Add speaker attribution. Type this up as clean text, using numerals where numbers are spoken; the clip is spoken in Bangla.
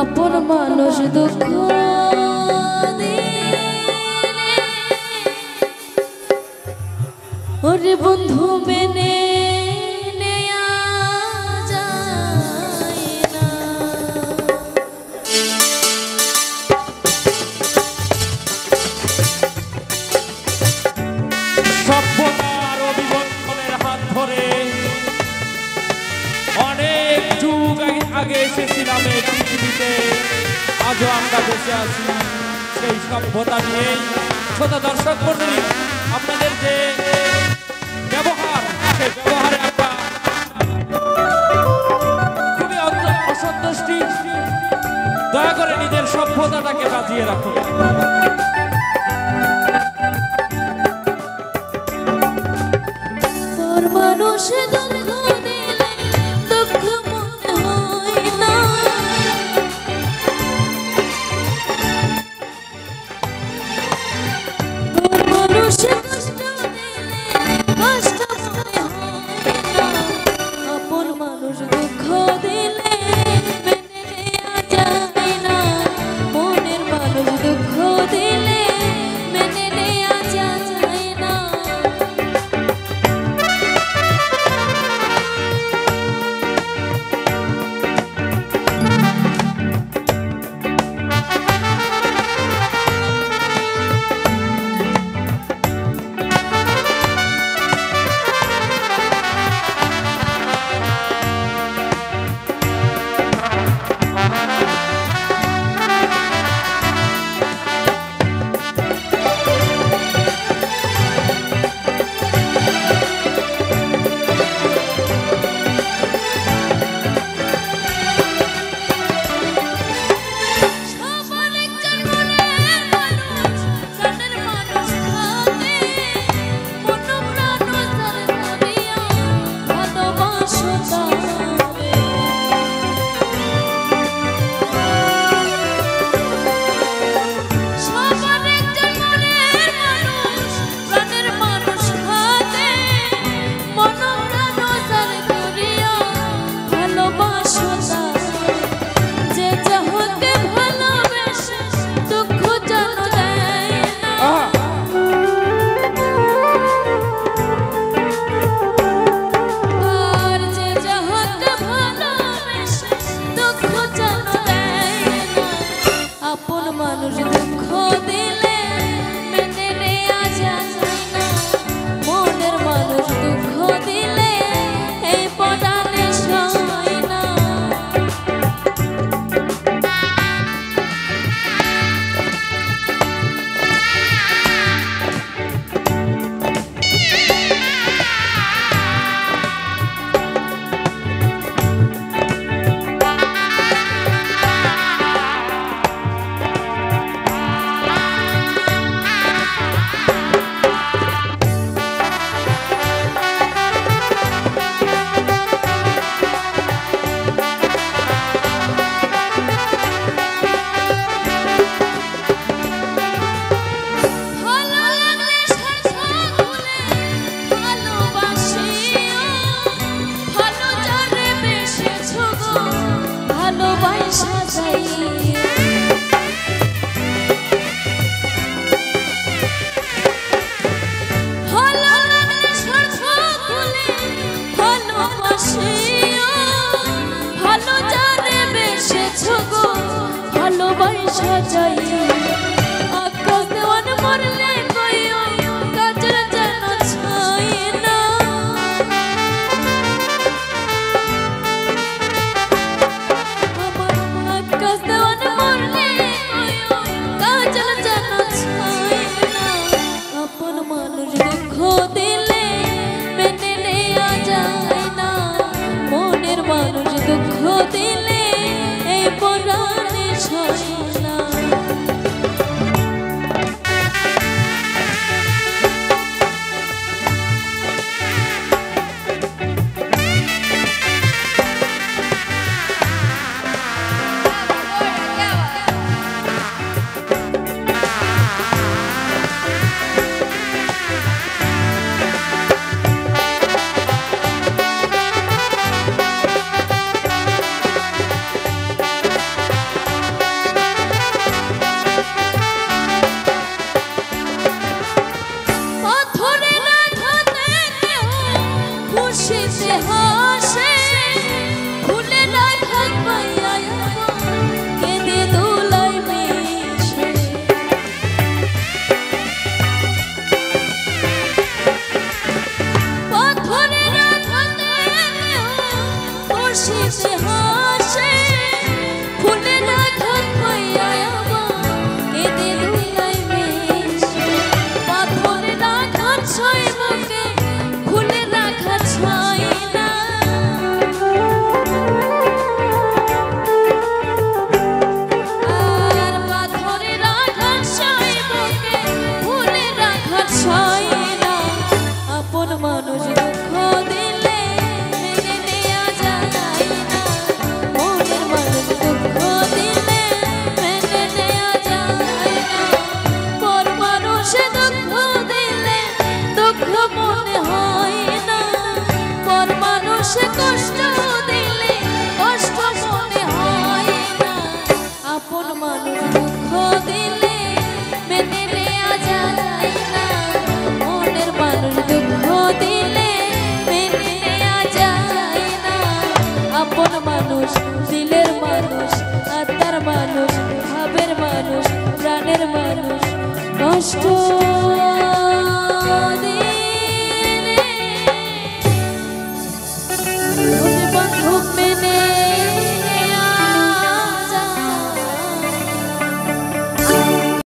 Speaker 1: আপন মানুষ দুঃখ ওরে বন্ধু মেনে নেয়া যায় না।
Speaker 2: সভ্যতার অভিবর্তনের হাত ধরে অনেক যুগ আগে এসেছিলাম এই পৃথিবীতে, আজও আমরা বেঁচে আছি সেই সভ্যতা নিয়েই। ছোট দর্শক মণ্ডলী, আপনাদের যে ব্যবহার, সেই ব্যবহারে আমরা খুবই অসন্তুষ্টি। দয়া করে নিজের সভ্যতাটাকে বাঁচিয়ে রাখুন।
Speaker 1: মানুষ দুঃখ দিলে দুঃখ মনে হয় না, মানুষ কষ্ট দিলে কষ্ট মনে হয় না। আপন মানুষ দুঃখ দিলে মেনে নেয়া যায় না, মনের মানুষ দুঃখ দিলে মেনে নেয়া যায় না। মানুষ দুঃখ দিলে মেনে নেয়া যায় না, মনের মানুষ দুঃখ দিলে এই পরাণে সয় না। সে কষ্ট দিলে কষ্ট মনে হয় না, আপন মানুষ দুঃখ দিলে মেনে নেওয়া যায় না, মনের মানুষ দুঃখ দিলে মেনে নেওয়া যায় না, আপন মানুষ দিলের মানুষ আত্মার মানুষ ভাবের মানুষ প্রাণের মানুষ কষ্ট